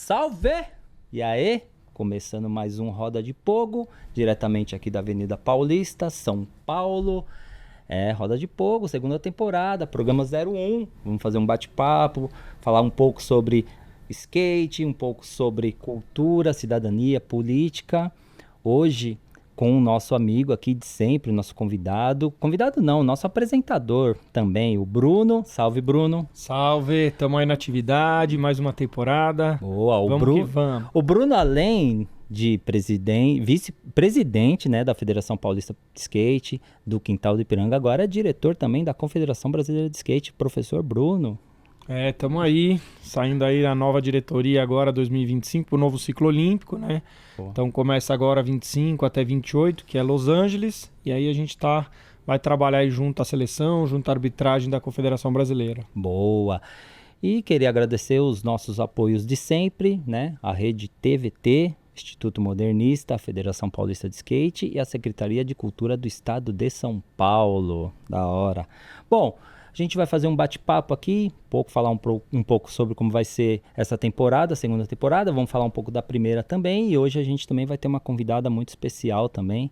Salve! E aí? Começando mais um Roda de Pogo, diretamente aqui da Avenida Paulista, São Paulo. Roda de Pogo, segunda temporada, programa 01. Vamos fazer um bate-papo, falar um pouco sobre skate, um pouco sobre cultura, cidadania, política. Hoje, com o nosso amigo aqui de sempre, nosso convidado. Convidado não, nosso apresentador também, o Bruno. Salve, Bruno. Salve, estamos aí na atividade, mais uma temporada. Boa, o vamos Bruno. Que vamos. O Bruno, além de vice-presidente, né, da Federação Paulista de Skate, do Quintal do Ipiranga, agora é diretor também da Confederação Brasileira de Skate, professor Bruno. Estamos aí, saindo aí a nova diretoria agora, 2025, para o novo ciclo olímpico, né? Boa. Então começa agora 25 até 28, que é Los Angeles, e aí a gente vai trabalhar aí junto à seleção, junto à arbitragem da Confederação Brasileira. Boa. E queria agradecer os nossos apoios de sempre, né? A Rede TVT, Instituto Modernista, a Federação Paulista de Skate e a Secretaria de Cultura do Estado de São Paulo. Da hora. Bom, a gente vai fazer um bate-papo aqui, falar um pouco sobre como vai ser essa temporada, a segunda temporada. Vamos falar um pouco da primeira também. E hoje a gente também vai ter uma convidada muito especial também.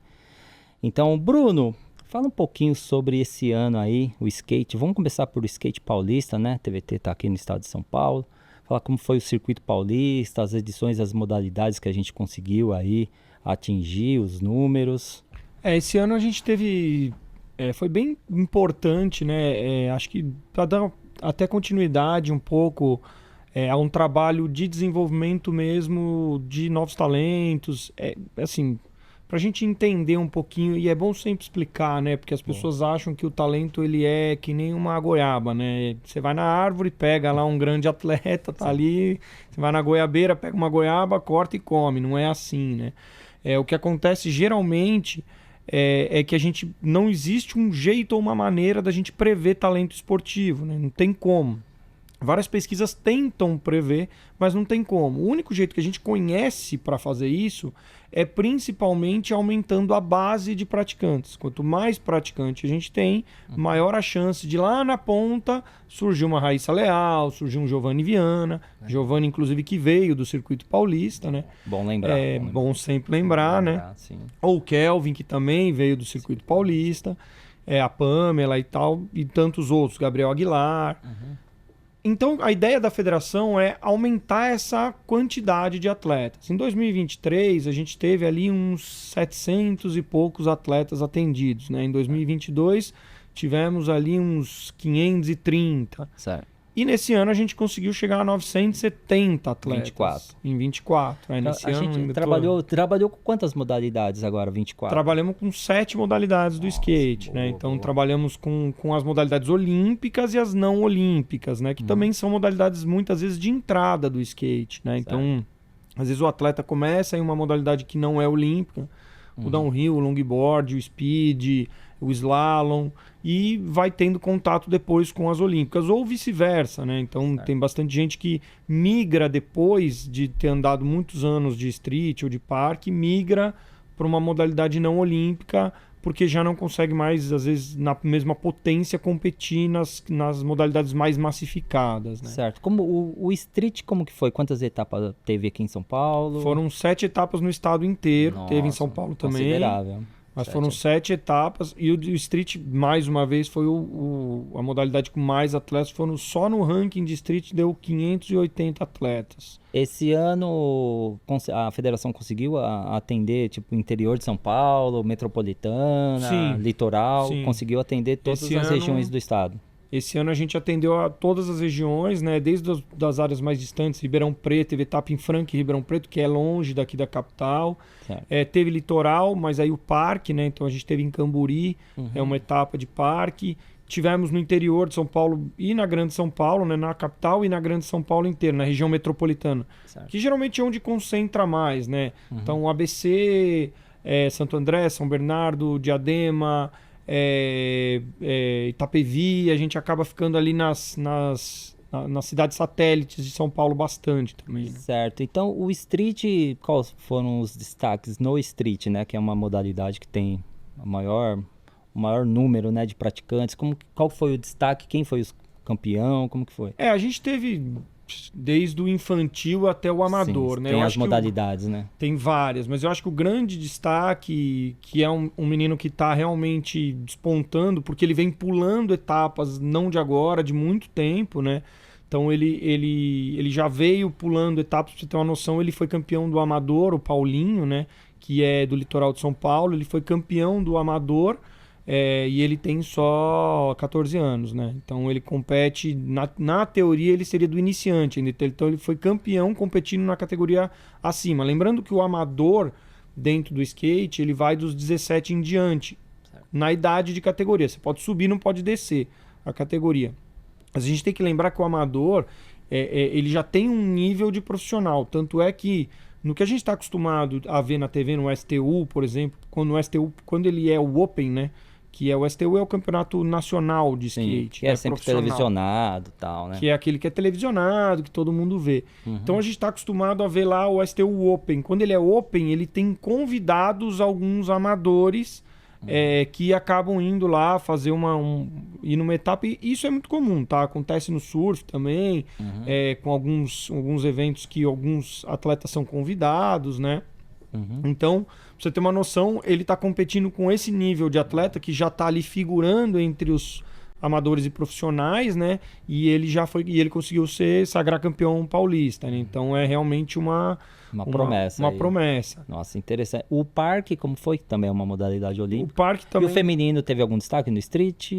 Então, Bruno, fala um pouquinho sobre esse ano aí, o skate. Vamos começar por skate paulista, né? A TVT está aqui no estado de São Paulo. Falar como foi o circuito paulista, as edições, as modalidades que a gente conseguiu aí atingir, os números. Esse ano a gente teve... foi bem importante, né? Acho que para dar até continuidade um pouco a um trabalho de desenvolvimento mesmo de novos talentos. Assim, para a gente entender um pouquinho, e é bom sempre explicar, né? Porque as pessoas acham que o talento ele é que nem uma goiaba, né? Você vai na árvore, pega lá um grande atleta, tá ali. Você vai na goiabeira, pega uma goiaba, corta e come. Não é assim, né? O que acontece geralmente é que a gente não existe um jeito ou uma maneira da gente prever talento esportivo, né? Não tem como. Várias pesquisas tentam prever, mas não tem como. O único jeito que a gente conhece para fazer isso é principalmente aumentando a base de praticantes. Quanto mais praticante a gente tem, maior a chance de lá na ponta surgir uma Raíssa Leal, surgir um Giovanni Viana. Giovanni, inclusive, que veio do circuito paulista, né? Bom lembrar. Bom sempre lembrar, né? Sim. Ou o Kelvin, que também veio do circuito paulista. A Pamela e tal, e tantos outros. Gabriel Aguilar. Então, a ideia da federação é aumentar essa quantidade de atletas. Em 2023, a gente teve ali uns 700 e poucos atletas atendidos, né? Em 2022, tivemos ali uns 530. Certo. E nesse ano a gente conseguiu chegar a 970 atletas. 24. Em 24. A gente trabalhou com quantas modalidades agora, 24? Trabalhamos com 7 modalidades do skate, boa, né? Então boa. trabalhamos com as modalidades olímpicas e as não olímpicas, né? Que também são modalidades muitas vezes de entrada do skate, né? Certo. Então, às vezes o atleta começa em uma modalidade que não é olímpica, o downhill, o longboard, o speed, o slalom, e vai tendo contato depois com as olímpicas, ou vice-versa, né? Então tem bastante gente que migra depois de ter andado muitos anos de street ou de parque, migra para uma modalidade não olímpica, porque já não consegue mais, às vezes, na mesma potência, competir nas modalidades mais massificadas, né? Certo. Como o street, como que foi? Quantas etapas teve aqui em São Paulo? Foram 7 etapas no estado inteiro, Nossa, teve em São Paulo também. Considerável. Mas foram 7 etapas, e o street, mais uma vez, foi a modalidade com mais atletas. Só no ranking de street deu 580 atletas. Esse ano a federação conseguiu atender tipo interior de São Paulo, metropolitana, Sim, litoral, sim. Conseguiu atender todas as regiões do estado. Esse ano a gente atendeu a todas as regiões, né? Desde das áreas mais distantes, Ribeirão Preto, teve etapa em Franca e Ribeirão Preto, que é longe daqui da capital. Teve litoral, mas aí o parque, né? Então a gente teve em Camburi, uma etapa de parque. Tivemos no interior de São Paulo e na Grande São Paulo, né? Na capital e na Grande São Paulo inteira, na região metropolitana. Certo. Que geralmente é onde concentra mais, né? Então ABC, Santo André, São Bernardo, Diadema... Itapevi, a gente acaba ficando ali nas cidades satélites de São Paulo bastante também, né? Certo. Então, o street, quais foram os destaques no street, né? Que é uma modalidade que tem o maior número, né, de praticantes. Qual foi o destaque? Quem foi o campeão? Como que foi? A gente teve desde o infantil até o amador, Sim, né? tem Eu as acho que modalidades, né? tem várias, mas eu acho que o grande destaque, que é um menino que está realmente despontando, porque ele vem pulando etapas, não de agora, de muito tempo, né? Então ele já veio pulando etapas, pra você ter uma noção, ele foi campeão do Amador, o Paulinho, né? Que é do litoral de São Paulo, ele foi campeão do Amador, e ele tem só 14 anos, né? Então ele compete, na teoria ele seria do iniciante ainda, então ele foi campeão competindo na categoria acima. Lembrando que o amador dentro do skate, ele vai dos 17 em diante, na idade de categoria. Você pode subir, não pode descer a categoria. Mas a gente tem que lembrar que o amador, ele já tem um nível de profissional, tanto é que no que a gente está acostumado a ver na TV, no STU, por exemplo, quando ele é o Open, né? Que é o STU, é o Campeonato Nacional de Skate. Sim, que é sempre televisionado e tal, né? Que é aquele que é televisionado, que todo mundo vê. Uhum. Então a gente está acostumado a ver lá o STU Open. Quando ele é Open, ele tem convidados alguns amadores que acabam indo lá fazer ir numa etapa. E isso é muito comum, tá? Acontece no surf também, com alguns eventos que alguns atletas são convidados, né? Então, pra você ter uma noção, ele está competindo com esse nível de atleta que já está ali figurando entre os amadores e profissionais, né? E ele conseguiu sagrar campeão paulista, né? Então é realmente uma promessa. Uma promessa. Nossa, interessante. O parque, como foi? Também é uma modalidade olímpica. O parque também. E o feminino teve algum destaque no street?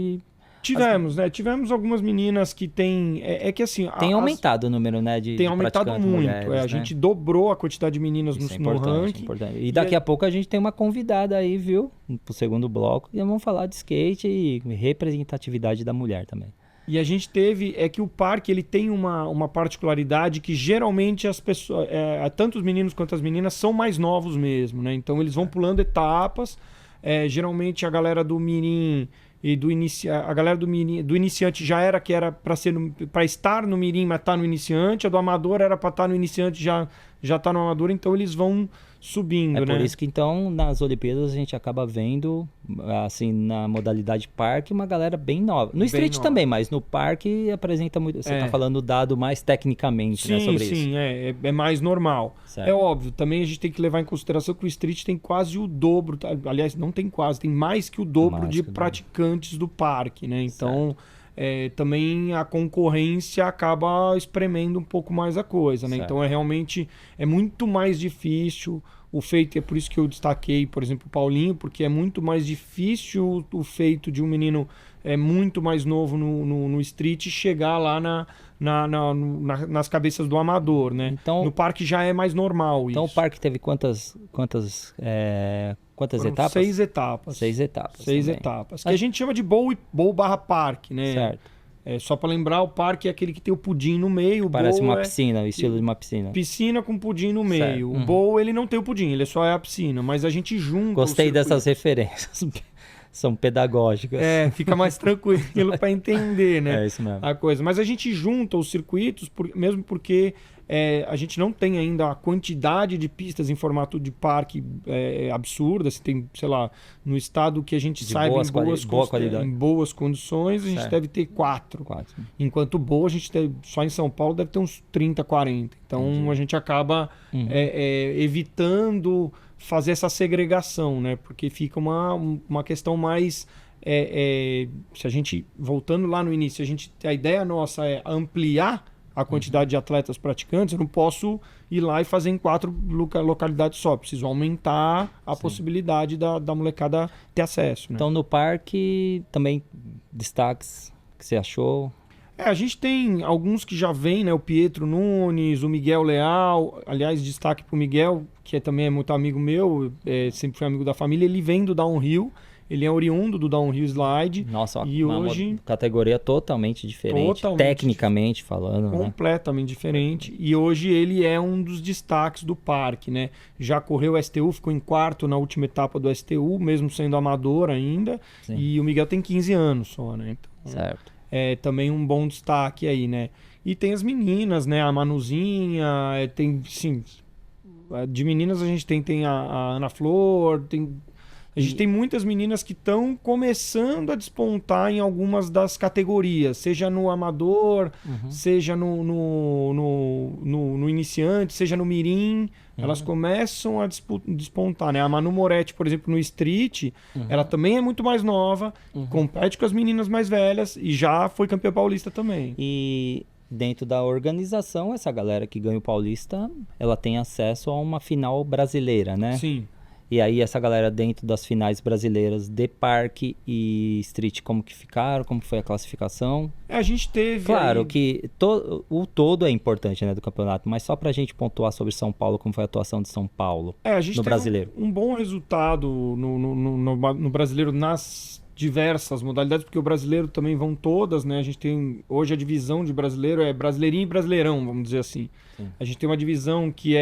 Tivemos, né? Tivemos algumas meninas que têm... que assim... Tem aumentado o número, né? Tem aumentado muito. Mulheres, A gente dobrou a quantidade de meninas no ranking. Importante. E daqui a pouco a gente tem uma convidada aí, viu? Pro segundo bloco. E vamos falar de skate e representatividade da mulher também. E a gente que o parque ele tem uma particularidade que geralmente as pessoas, tanto os meninos quanto as meninas, são mais novos mesmo, né? Então eles vão pulando etapas. Geralmente a galera do mirim e a galera do iniciante já era para estar no mirim, mas tá no iniciante. A do amador era para estar no iniciante, já tá no amador. Então eles vão subindo, né? Por isso que então nas Olimpíadas a gente acaba vendo, assim, na modalidade parque, uma galera bem nova. No street também, mas no parque apresenta muito. Você tá falando o dado mais tecnicamente, né, sobre isso. Sim, é mais normal. Certo. É óbvio, também a gente tem que levar em consideração que o street tem quase o dobro, aliás, não tem quase, tem mais que o dobro de praticantes do parque, né? Então, também a concorrência acaba espremendo um pouco mais a coisa, né? Certo. Então realmente muito mais difícil o feito, é por isso que eu destaquei, por exemplo, o Paulinho, porque é muito mais difícil o feito de um menino muito mais novo no street chegar lá nas cabeças do amador, né? Então, no parque já é mais normal então isso. O parque teve quantas etapas? 6 etapas. 6 etapas. 6 etapas. Que a gente chama de bowl barra parque, né? Certo. Só para lembrar, o parque é aquele que tem o pudim no meio. Parece uma piscina, o estilo de uma piscina. Piscina com pudim no meio. O bowl, ele não tem o pudim, ele só é a piscina. Mas a gente junta. Gostei dessas referências. São pedagógicas. Fica mais tranquilo para entender, né? É isso mesmo. A coisa. Mas a gente junta os circuitos, mesmo porque a gente não tem ainda a quantidade de pistas em formato de parque absurda. Você tem, sei lá, no estado que a gente saiba em boas condições, a gente deve ter 4. Enquanto boa, a gente só em São Paulo deve ter uns 30, 40. Então a gente acaba evitando fazer essa segregação, né? Porque fica uma questão mais... se a gente, voltando lá no início, a ideia nossa é ampliar a quantidade de atletas praticantes, eu não posso ir lá e fazer em 4 localidades só. Preciso aumentar a possibilidade da molecada ter acesso, né? Então, no parque, também destaques que você achou? A gente tem alguns que já vêm, né? O Pietro Nunes, o Miguel Leal. Aliás, destaque para o Miguel, que também é muito amigo meu, sempre foi amigo da família. Ele vem do Downhill. Ele é oriundo do Downhill Slide. Nossa, e hoje categoria totalmente diferente, tecnicamente falando. Completamente diferente. E hoje ele é um dos destaques do parque, né? Já correu o STU, ficou em 4º na última etapa do STU, mesmo sendo amador ainda. Sim. E o Miguel tem 15 anos só, né? Então, certo. Também um bom destaque aí, né? E tem as meninas, né? A Manuzinha, tem, sim... De meninas a gente tem a Ana Flor, tem... A gente tem muitas meninas que estão começando a despontar em algumas das categorias, seja no amador, seja no iniciante, seja no mirim. Elas começam a despontar, né? A Manu Moretti, por exemplo, no street, ela também é muito mais nova, compete com as meninas mais velhas e já foi campeã paulista também. E dentro da organização, essa galera que ganha o Paulista, ela tem acesso a uma final brasileira, né? Sim. E aí essa galera dentro das finais brasileiras de parque e street, como que ficaram? Como foi a classificação? A gente teve... Claro aí... que o todo é importante, né, do campeonato, mas só pra gente pontuar sobre São Paulo, como foi a atuação de São Paulo a gente no teve brasileiro. Um bom resultado no brasileiro nas diversas modalidades, porque o brasileiro também vão todas, né? A gente tem hoje a divisão de brasileiro é brasileirinho e brasileirão, vamos dizer assim. Sim. A gente tem uma divisão que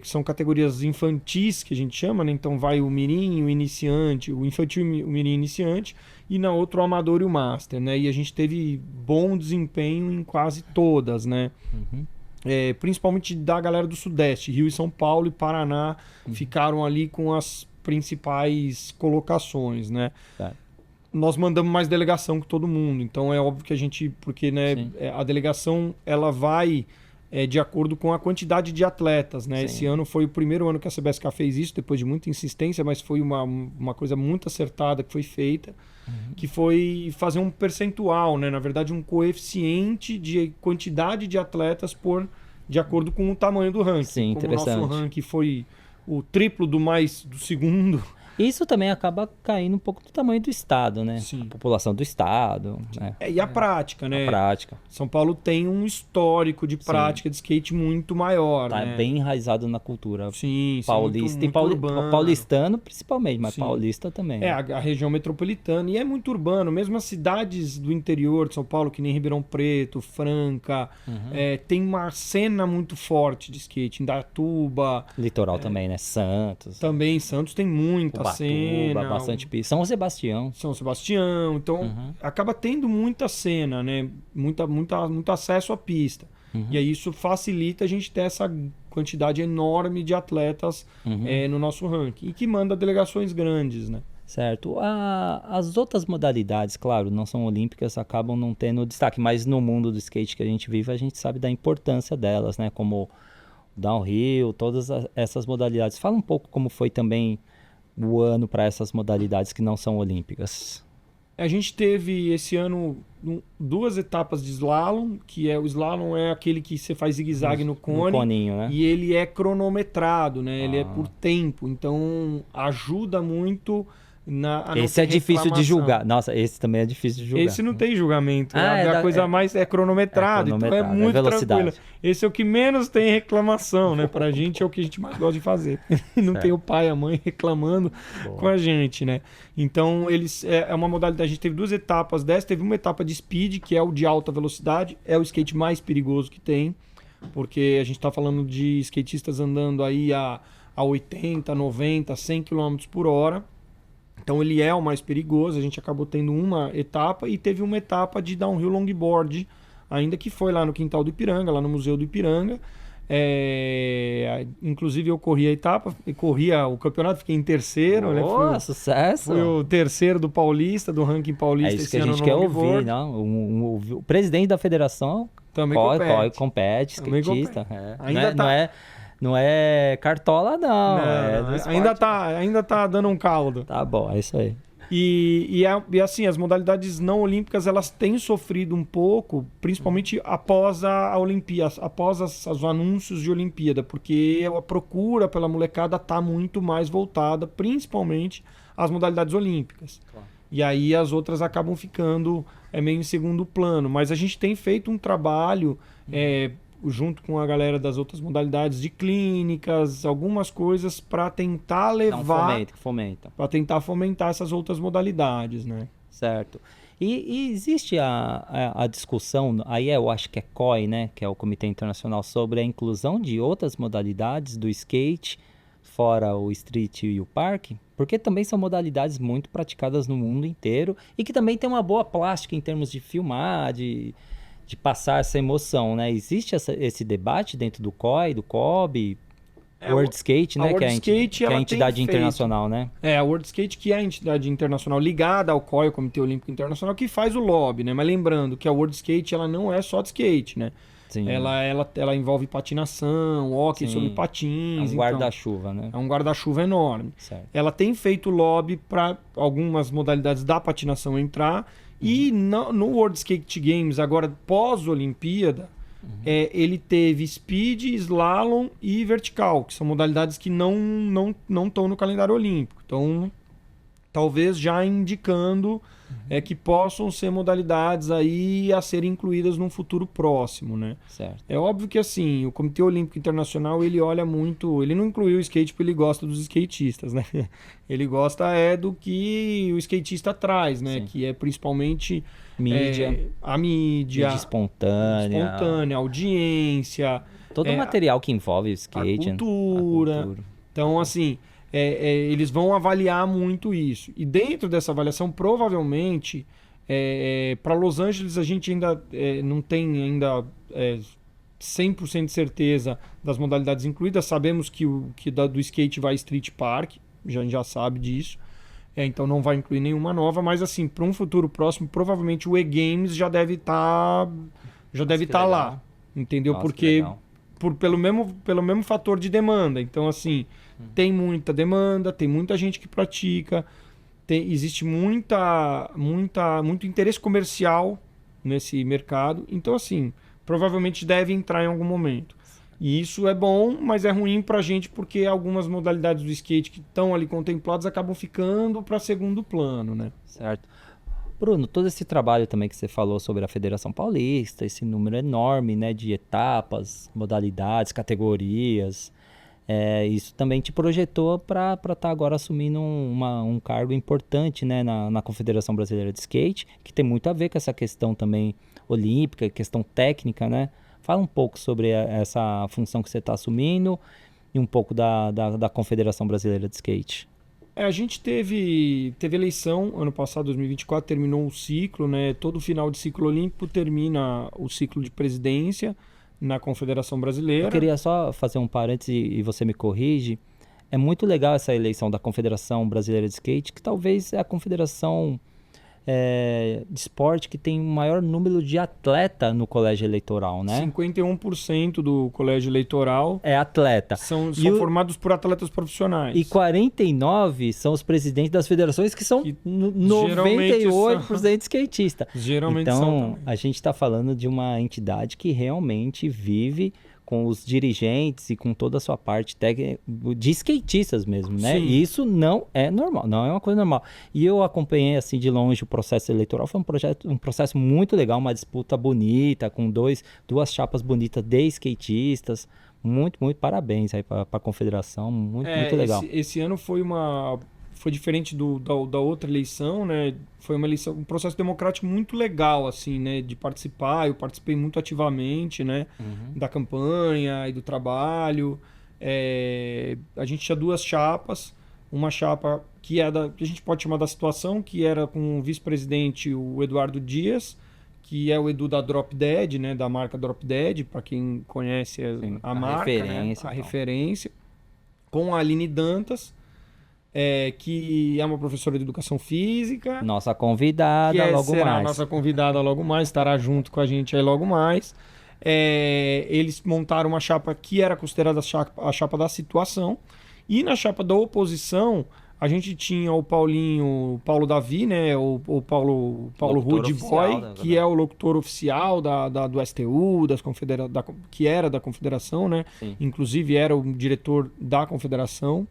que são categorias infantis, que a gente chama, né? Então vai o mirim, o iniciante, o infantil, o mirim iniciante, e na outra o amador e o master, né? E a gente teve bom desempenho em quase todas, né? Principalmente da galera do Sudeste, Rio e São Paulo e Paraná ficaram ali com as principais colocações, né? Nós mandamos mais delegação que todo mundo, então é óbvio que a gente, porque né, a delegação ela vai de acordo com a quantidade de atletas, né? Sim. Esse ano foi o primeiro ano que a CBSK fez isso, depois de muita insistência, mas foi uma coisa muito acertada que foi feita, que foi fazer um percentual, né? Na verdade, um coeficiente de quantidade de atletas de acordo com o tamanho do ranking. Sim, como o nosso ranking foi o triplo do segundo... Isso também acaba caindo um pouco do tamanho do estado, né? Sim. A população do estado. Né? E a prática, né? A prática. São Paulo tem um histórico de prática de skate muito maior. Tá, né? Bem enraizado na cultura paulista. Muito paulistano principalmente, mas paulista também. A região metropolitana. E é muito urbano. Mesmo as cidades do interior de São Paulo, que nem Ribeirão Preto, Franca, tem uma cena muito forte de skate. Indaiatuba. Litoral também, né? Santos. Também Santos tem muita cena, bastante pista. São Sebastião. Então acaba tendo muita cena, né? Muito acesso à pista. E aí isso facilita a gente ter essa quantidade enorme de atletas no nosso ranking. E que manda delegações grandes, né? Certo. As outras modalidades, claro, não são olímpicas, acabam não tendo destaque, mas no mundo do skate que a gente vive, a gente sabe da importância delas, né? Como downhill, todas essas modalidades. Fala um pouco como foi também o ano para essas modalidades que não são olímpicas. A gente teve esse ano 2 etapas de slalom, que o slalom é aquele que você faz zigue-zague no cone, coninho, né? E ele é cronometrado, né? Ele é por tempo, então ajuda muito esse é difícil de julgar. Nossa, esse também é difícil de julgar. Esse não tem julgamento. A coisa mais é cronometrado, então é muito tranquilo. Esse é o que menos tem reclamação, né? Pra gente é o que a gente mais gosta de fazer. Não tem o pai e a mãe reclamando com a gente, né? Então, é uma modalidade. A gente teve 2 etapas dessa. Teve uma etapa de speed, que é o de alta velocidade. É o skate mais perigoso que tem. Porque a gente tá falando de skatistas andando aí a 80, 90, 100 km por hora. Então ele é o mais perigoso, a gente acabou tendo uma etapa e teve uma etapa de downhill longboard, ainda que foi lá no quintal do Ipiranga, lá no Museu do Ipiranga. Inclusive eu corri a etapa, corria o campeonato, fiquei em terceiro. Sucesso! Fui o terceiro do Paulista, do ranking paulista. É isso que a gente quer ouvir, não? O presidente da federação também compete, skatista. Não Ainda é cartola, não. Ainda tá dando um caldo. Tá bom, é isso aí. E assim, as modalidades não olímpicas, elas têm sofrido um pouco, principalmente após a Olimpíada, após os anúncios de Olimpíada, porque a procura pela molecada tá muito mais voltada, principalmente às modalidades olímpicas. Claro. E aí as outras acabam ficando meio em segundo plano. Mas a gente tem feito um trabalho... junto com a galera das outras modalidades de clínicas, algumas coisas para tentar levar... Fomenta. Para tentar fomentar essas outras modalidades, né? Certo. E existe a discussão, aí eu acho que é COI, né? Que é o Comitê Internacional, sobre a inclusão de outras modalidades do skate, fora o street e o parque, porque também são modalidades muito praticadas no mundo inteiro e que também tem uma boa plástica em termos de filmar, de passar essa emoção, né? Existe esse debate dentro do COI, do COB? World Skate, né? A World Skate, que é a entidade internacional, né? A World Skate, que é a entidade internacional ligada ao COI, o Comitê Olímpico Internacional, que faz o lobby, né? Mas lembrando que a World Skate, ela não é só de skate, né? Sim. Ela envolve patinação, hóquei sobre patins. É um guarda-chuva, né? É um guarda-chuva enorme. Certo. Ela tem feito lobby para algumas modalidades da patinação entrar. E no World Skate Games, agora pós-Olimpíada, ele teve speed, slalom e vertical, que são modalidades que não estão no calendário olímpico. Então, talvez já indicando que possam ser modalidades aí a serem incluídas num futuro próximo, né? Certo. É óbvio que assim, o Comitê Olímpico Internacional, ele olha muito, ele não incluiu o skate porque ele gosta dos skatistas, né? Ele gosta do que o skatista traz, né? Sim. Que é principalmente mídia, a mídia espontânea, audiência, todo o material que envolve o skate, a cultura. Então, assim, eles vão avaliar muito isso. E dentro dessa avaliação, provavelmente, para Los Angeles, a gente ainda não tem ainda 100% de certeza das modalidades incluídas. Sabemos que do skate vai Street Park, a gente já sabe disso. Então não vai incluir nenhuma nova, mas assim, para um futuro próximo, provavelmente o E-Games já deve estar lá. Entendeu? Nossa, porque pelo mesmo fator de demanda. Então, assim, tem muita demanda, tem muita gente que pratica, existe muito interesse comercial nesse mercado. Então, assim, provavelmente deve entrar em algum momento. E isso é bom, mas é ruim pra gente porque algumas modalidades do skate que estão ali contempladas acabam ficando para segundo plano, né? Certo. Bruno, todo esse trabalho também que você falou sobre a Federação Paulista, esse número enorme, né, de etapas, modalidades, categorias, isso também te projetou para estar agora assumindo um cargo importante, né, na Confederação Brasileira de Skate, que tem muito a ver com essa questão também olímpica, questão técnica, né? Fala um pouco sobre essa função que você está assumindo e um pouco da Confederação Brasileira de Skate. A gente teve eleição ano passado, 2024, terminou o ciclo, né? Todo final de ciclo olímpico termina o ciclo de presidência na Confederação Brasileira. Eu queria só fazer um parênteses e você me corrige. É muito legal essa eleição da Confederação Brasileira de Skate, que talvez é a confederação de esporte que tem o maior número de atleta no colégio eleitoral, né? 51% do colégio eleitoral é atleta. São formados por atletas profissionais. E 49% são os presidentes das federações, que são 98% skatistas. Geralmente então, são. A gente está falando de uma entidade que realmente vive com os dirigentes e com toda a sua parte técnica de skatistas mesmo, né? Sim. E isso não é normal, não é uma coisa normal. E eu acompanhei assim de longe o processo eleitoral, foi um processo muito legal, uma disputa bonita, com duas chapas bonitas de skatistas. Muito parabéns aí para a confederação, muito legal. Esse ano foi diferente da outra eleição, né? Foi uma eleição, um processo democrático muito legal, assim, né? De participar, eu participei muito ativamente, né? Da campanha e do trabalho. A gente tinha duas chapas, uma chapa que a gente pode chamar da situação, que era com o vice-presidente, o Eduardo Dias, que é o Edu da Drop Dead, né? Da marca Drop Dead, para quem conhece a marca, referência, né? A referência, com a Aline Dantas, que é uma professora de educação física. Nossa convidada será a nossa convidada logo mais, estará junto com a gente aí logo mais. Eles montaram uma chapa que era considerada a chapa da situação. E na chapa da oposição, a gente tinha o Paulo Davi, né? O Paulo Rude Boy, que é o locutor oficial do STU, que era da confederação, né? Sim. Inclusive era o diretor da confederação.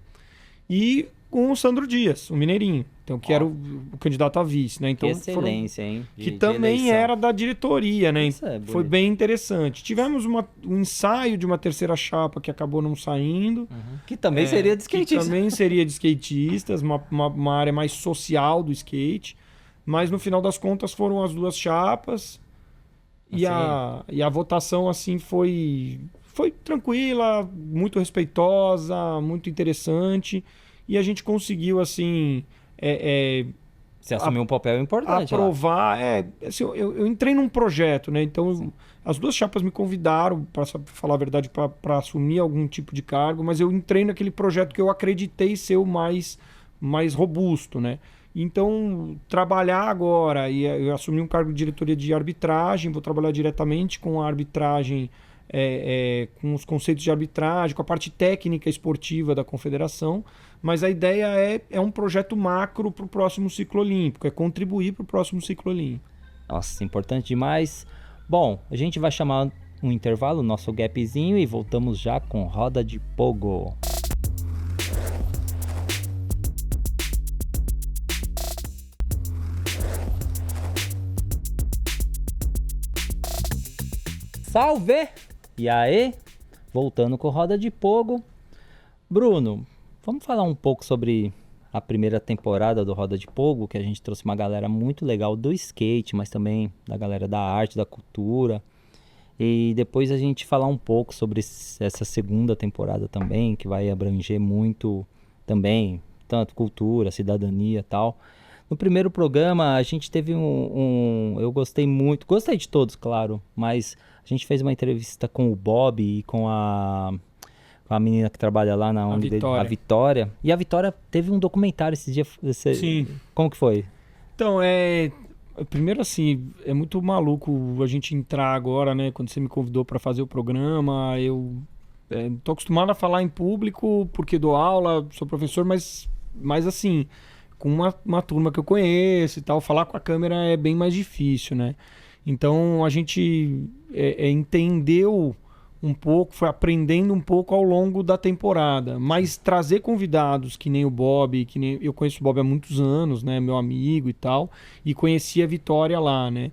E com o Sandro Dias, o mineirinho, então, que era o candidato a vice, né? Então, que excelência, hein? Que também era da diretoria, né? Isso foi bem interessante. Tivemos um ensaio de uma terceira chapa que acabou não saindo. Que também seria de skatistas. Que também seria de skatistas, uma área mais social do skate. Mas no final das contas foram as duas chapas. E a votação, assim, foi tranquila, muito respeitosa, muito interessante. E a gente conseguiu, assim, Você assumiu um papel importante lá. Aprovar. Assim, eu entrei num projeto, né? Então, as duas chapas me convidaram, para falar a verdade, para assumir algum tipo de cargo, mas eu entrei naquele projeto que eu acreditei ser o mais robusto, né? Então, trabalhar agora, e eu assumi um cargo de diretoria de arbitragem, vou trabalhar diretamente com a arbitragem, com os conceitos de arbitragem, com a parte técnica esportiva da confederação, mas a ideia é um projeto macro para o próximo ciclo olímpico, é contribuir para o próximo ciclo olímpico. Nossa, importante demais. Bom, a gente vai chamar um intervalo, nosso gapzinho, e voltamos já com Roda de Pogo. Salve! E aí? Voltando com Roda de Pogo. Bruno, vamos falar um pouco sobre a primeira temporada do Roda de Pogo, que a gente trouxe uma galera muito legal do skate, mas também da galera da arte, da cultura. E depois a gente falar um pouco sobre essa segunda temporada também, que vai abranger muito também, tanto cultura, cidadania e tal. No primeiro programa a gente teve eu gostei muito, gostei de todos, claro, mas a gente fez uma entrevista com o Bob e com a menina que trabalha lá na ONG dele, a Vitória. E a Vitória teve um documentário esse dia. Sim. Como que foi? Então, primeiro assim, é muito maluco a gente entrar agora, né? Quando você me convidou para fazer o programa, eu tô acostumado a falar em público porque dou aula, sou professor, mas assim, com uma turma que eu conheço e tal, falar com a câmera é bem mais difícil, né? Então a gente entendeu um pouco, foi aprendendo um pouco ao longo da temporada, mas trazer convidados que nem o Bob, que nem eu conheço o Bob há muitos anos, né, meu amigo e tal, e conheci a Vitória lá, né?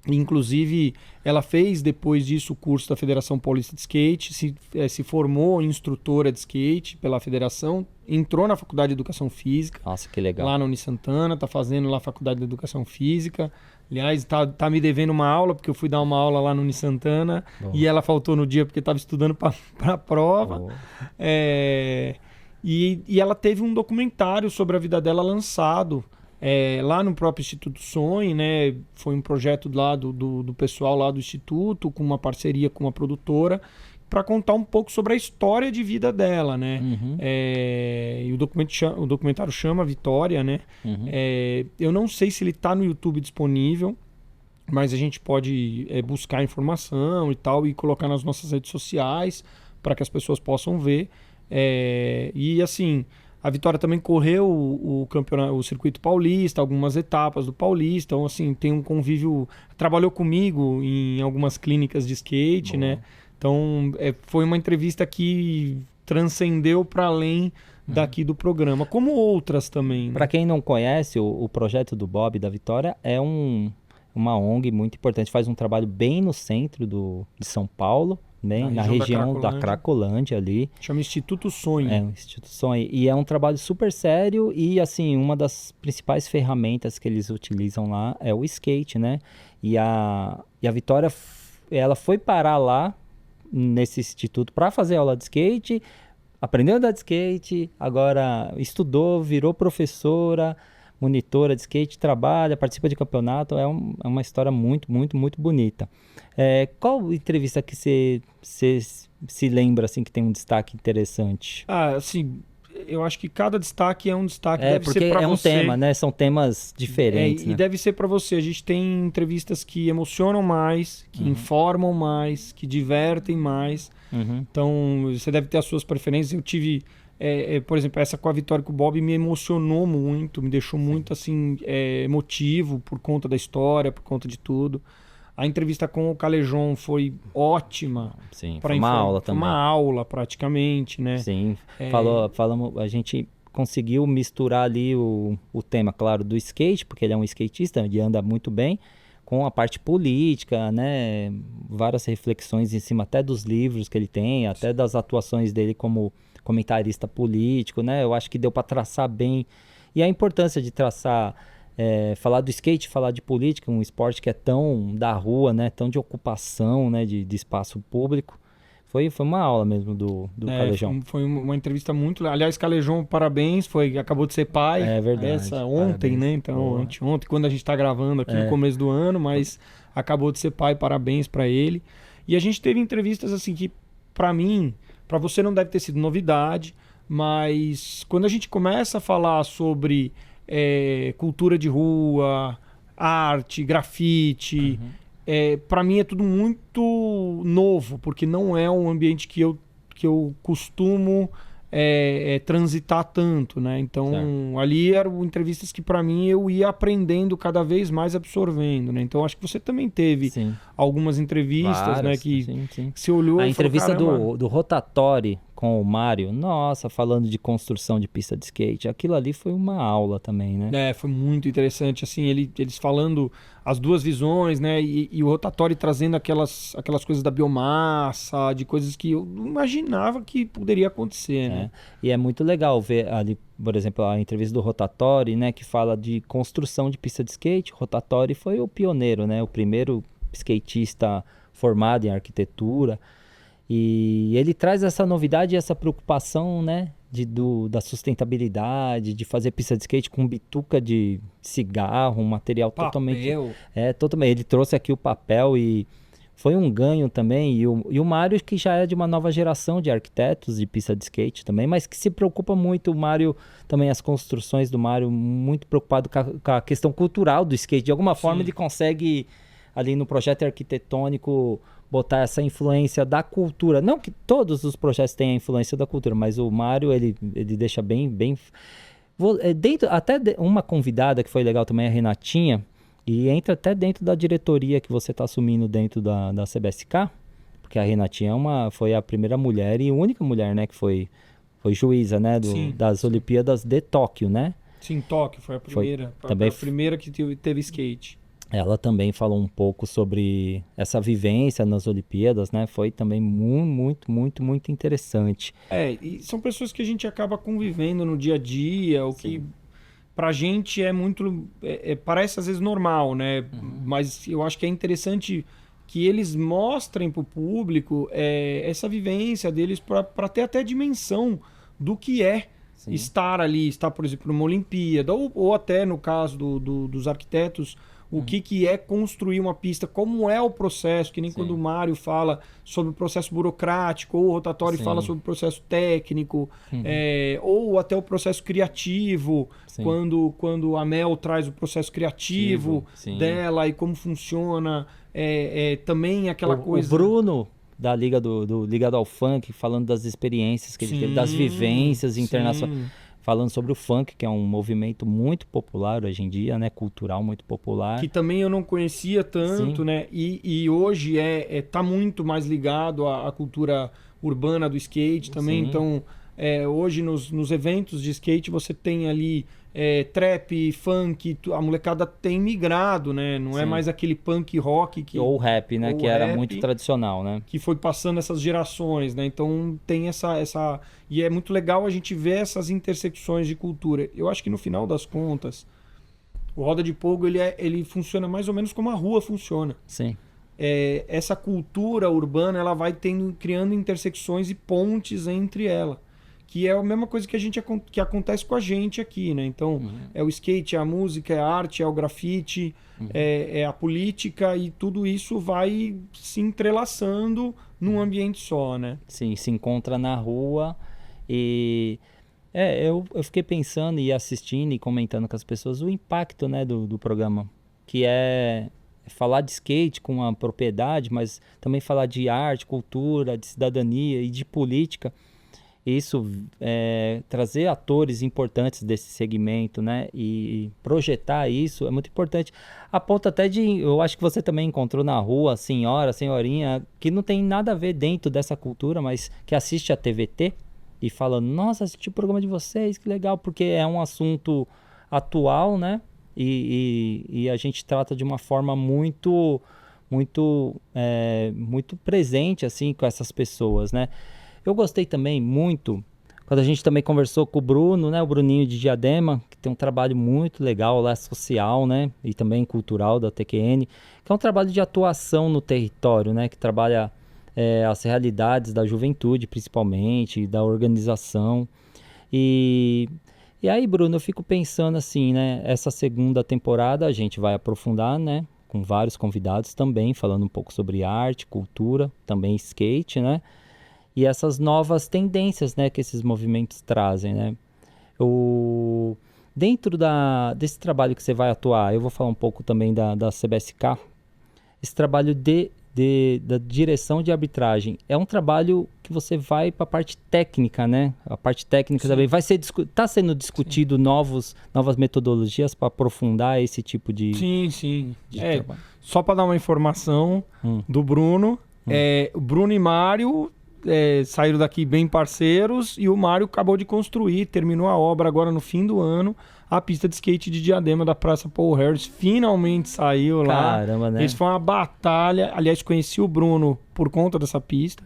Inclusive, ela fez depois disso o curso da Federação Paulista de Skate, se formou instrutora de skate pela federação, entrou na Faculdade de Educação Física. Nossa, que legal. Lá na Unisantana, tá fazendo lá a Faculdade de Educação Física. Aliás, tá me devendo uma aula, porque eu fui dar uma aula lá no Unisantana e ela faltou no dia porque estava estudando para a prova. E ela teve um documentário sobre a vida dela lançado lá no próprio Instituto Sonhe, né? Foi um projeto lá do pessoal lá do Instituto, com uma parceria com uma produtora, para contar um pouco sobre a história de vida dela, né? Uhum. E o documentário chama Vitória, né? Uhum. Eu não sei se ele está no YouTube disponível, mas a gente pode buscar informação e tal e colocar nas nossas redes sociais para que as pessoas possam ver. E assim, a Vitória também correu o campeonato, o circuito paulista, algumas etapas do Paulista, então assim, tem um convívio, trabalhou comigo em algumas clínicas de skate, né? Então, foi uma entrevista que transcendeu para além daqui do programa, como outras também. Né? Para quem não conhece, o projeto do Bob da Vitória é uma ONG muito importante, faz um trabalho bem no centro de São Paulo, bem na região da Cracolândia ali. Chama Instituto Sonhe. O Instituto Sonhe. E é um trabalho super sério e, assim, uma das principais ferramentas que eles utilizam lá é o skate, né? E a Vitória, ela foi parar lá nesse instituto para fazer aula de skate, aprendeu a andar de skate, agora estudou, virou professora, monitora de skate, trabalha, participa de campeonato, é uma história muito, muito, muito bonita. Qual entrevista que você se lembra assim que tem um destaque interessante? Assim, eu acho que cada destaque é um destaque, deve porque ser para um você. tema, né? São temas diferentes, né? E deve ser para você. A gente tem entrevistas que emocionam mais, que informam mais, que divertem mais. Então, você deve ter as suas preferências. Eu tive, por exemplo, essa com a Vitória com o Bob me emocionou muito, me deixou muito assim emotivo por conta da história, por conta de tudo. A entrevista com o Calejón foi ótima. Sim, foi uma aula foi também. uma aula praticamente, né? Sim, falamos, a gente conseguiu misturar ali o tema, claro, do skate, porque ele é um skatista e anda muito bem, com a parte política, né? Várias reflexões em cima até dos livros que ele tem, até das atuações dele como comentarista político, né? Eu acho que deu para traçar bem. E a importância de traçar, falar do skate, falar de política, um esporte que é tão da rua, né? Tão de ocupação, né? De espaço público. Foi uma aula mesmo do Calejão. Foi uma entrevista muito... Aliás, Calejão, parabéns, acabou de ser pai. É verdade. Essa ontem, Parabéns. né? Então, Boa. anteontem, quando a gente está gravando aqui no começo do ano, mas acabou de ser pai, parabéns para ele. E a gente teve entrevistas assim que, para mim, para você não deve ter sido novidade, mas quando a gente começa a falar sobre cultura de rua, arte, grafite... para mim é tudo muito novo, porque não é um ambiente que eu costumo transitar tanto, né? Então, Certo. ali eram entrevistas que para mim eu ia aprendendo cada vez mais, absorvendo, né? Então, acho que você também teve Sim. algumas entrevistas, né? Várias, Que sim. você olhou A e falou, entrevista caramba, do Rotatori com o Mário, nossa, falando de construção de pista de skate, aquilo ali foi uma aula também, né? foi muito interessante, assim, eles falando as duas visões, né, e o Rotatori trazendo aquelas coisas da biomassa, de coisas que eu não imaginava que poderia acontecer, né? E é muito legal ver ali, por exemplo, a entrevista do Rotatori, né, que fala de construção de pista de skate. O Rotatori foi o pioneiro, né, o primeiro skatista formado em arquitetura. E ele traz essa novidade e essa preocupação, né, da sustentabilidade, de fazer pista de skate com bituca de cigarro, um material totalmente... Papel. Totalmente. Ele trouxe aqui o papel e foi um ganho também. E o Mário, que já é de uma nova geração de arquitetos de pista de skate também, mas que se preocupa muito, o Mário, também as construções do Mário, muito preocupado com a questão cultural do skate. De alguma forma ele consegue, ali no projeto arquitetônico, botar essa influência da cultura. Não que todos os projetos tenham a influência da cultura, mas o Mário, ele deixa bem... Uma convidada que foi legal também, a Renatinha, e entra até dentro da diretoria que você está assumindo dentro da CBSK, porque a Renatinha foi a primeira mulher e única mulher, né, que foi juíza, né, das Olimpíadas de Tóquio, né? Sim, Tóquio foi a primeira. Também a primeira que teve skate. Ela também falou um pouco sobre essa vivência nas Olimpíadas, né? Foi também muito interessante. E são pessoas que a gente acaba convivendo no dia a dia, o que pra gente é muito... parece às vezes normal, né? Mas eu acho que é interessante que eles mostrem pro público essa vivência deles para ter até dimensão do que é estar, por exemplo, numa Olimpíada, ou até no caso dos arquitetos, o que é construir uma pista, como é o processo, que nem quando o Mário fala sobre o processo burocrático, ou o Rotatori fala sobre o processo técnico, ou até o processo criativo, quando a Mel traz o processo criativo dela e como funciona, também aquela coisa... O Bruno, da Liga Ligado ao Funk, falando das experiências que ele teve, das vivências internacionais, falando sobre o funk, que é um movimento muito popular hoje em dia, né? Cultural, muito popular. Que também eu não conhecia tanto, né? E hoje tá muito mais ligado à cultura urbana do skate também. Então, hoje nos eventos de skate você tem ali trap, funk, a molecada tem migrado, né? Não é mais aquele punk rock ou rap, né? Que era muito tradicional, né? Que foi passando essas gerações, né? Então tem essa... E é muito legal a gente ver essas intersecções de cultura. Eu acho que no final das contas, o Roda de Pogo, ele funciona mais ou menos como a rua funciona. Sim. Essa cultura urbana, ela vai criando intersecções e pontes entre ela. Que é a mesma coisa que acontece com a gente aqui, né? Então, é o skate, é a música, é a arte, é o grafite, é a política, e tudo isso vai se entrelaçando num ambiente só, né? Sim, se encontra na rua e... eu fiquei pensando e assistindo e comentando com as pessoas o impacto, né, do programa, que é falar de skate com a propriedade, mas também falar de arte, cultura, de cidadania e de política. Isso, trazer atores importantes desse segmento, né, e projetar isso é muito importante. A ponto até eu acho que você também encontrou na rua senhorinha, que não tem nada a ver dentro dessa cultura, mas que assiste a TVT e fala, nossa, assisti o programa de vocês, que legal, porque é um assunto atual, né, e a gente trata de uma forma muito presente, assim, com essas pessoas, né. Eu gostei também muito, quando a gente também conversou com o Bruno, né, o Bruninho de Diadema, que tem um trabalho muito legal lá, social, né, e também cultural da TQN, que é um trabalho de atuação no território, né, que trabalha as realidades da juventude, principalmente, da organização. E, e aí, Bruno, eu fico pensando assim, né? Essa segunda temporada a gente vai aprofundar, né? Com vários convidados também, falando um pouco sobre arte, cultura, também skate, né? E essas novas tendências, né, que esses movimentos trazem, né? O... Dentro desse trabalho que você vai atuar, eu vou falar um pouco também da CBSK. Esse trabalho da direção de arbitragem é um trabalho que você vai para a parte técnica, né? A parte técnica Sim. também vai ser está sendo discutido novas metodologias para aprofundar esse tipo Sim. de trabalho. Só para dar uma informação do Bruno, o Bruno e Mário saíram daqui bem parceiros e o Mário acabou de construir, terminou a obra agora no fim do ano, a pista de skate de Diadema da Praça Paul Harris finalmente saiu lá. Caramba, né? Isso foi uma batalha. Aliás, conheci o Bruno por conta dessa pista.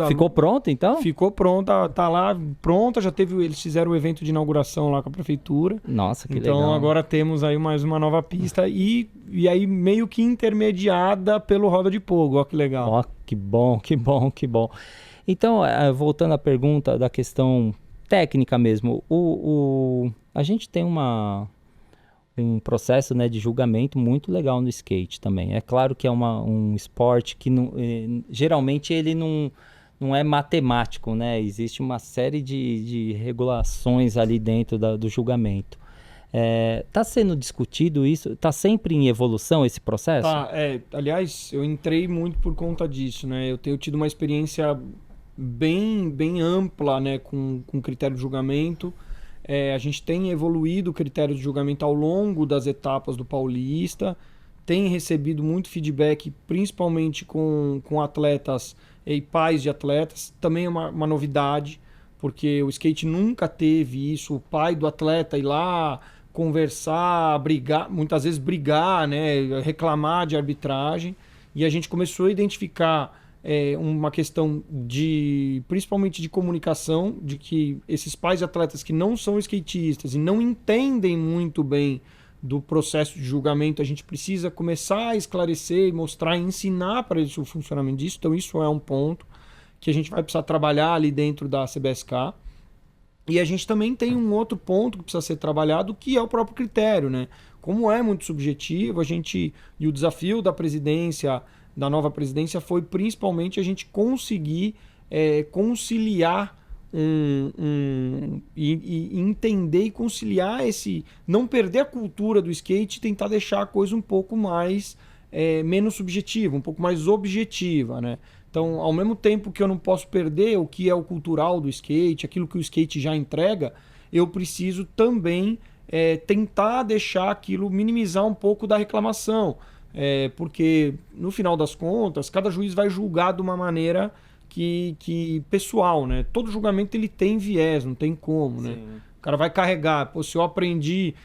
Ficou pronto então? Ficou pronta, tá lá pronta, eles fizeram o evento de inauguração lá com a prefeitura. Nossa, que legal. Então agora temos aí mais uma nova pista e aí meio que intermediada pelo Roda de Pogo, ó que legal. Ó, que bom. Então, voltando à pergunta da questão técnica mesmo, a gente tem um processo, né, de julgamento muito legal no skate também. É claro que é um esporte que geralmente ele não é matemático, né? Existe uma série de regulações ali dentro do julgamento. Tá sendo discutido isso? Tá sempre em evolução esse processo? Tá, aliás, eu entrei muito por conta disso, né? Eu tenho tido uma experiência bem ampla, né, com critério de julgamento. A gente tem evoluído o critério de julgamento ao longo das etapas do Paulista, tem recebido muito feedback, principalmente com atletas e pais de atletas. Também é uma novidade, porque o skate nunca teve isso, o pai do atleta ir lá conversar, brigar, muitas vezes brigar, né, reclamar de arbitragem. E a gente começou a identificar uma questão principalmente de comunicação, de que esses pais de atletas que não são skatistas e não entendem muito bem do processo de julgamento, a gente precisa começar a esclarecer, mostrar e ensinar para eles o funcionamento disso. Então isso é um ponto que a gente vai precisar trabalhar ali dentro da CBSK. E a gente também tem um outro ponto que precisa ser trabalhado, que é o próprio critério, né? Como é muito subjetivo, e o desafio da nova presidência foi principalmente a gente conseguir conciliar e entender e conciliar não perder a cultura do skate e tentar deixar a coisa um pouco mais menos subjetiva, um pouco mais objetiva, né? Então, ao mesmo tempo que eu não posso perder o que é o cultural do skate, aquilo que o skate já entrega, eu preciso também tentar deixar aquilo, minimizar um pouco da reclamação. Porque, no final das contas, cada juiz vai julgar de uma maneira que pessoal, né? Todo julgamento ele tem viés, não tem como, né? O cara vai carregar.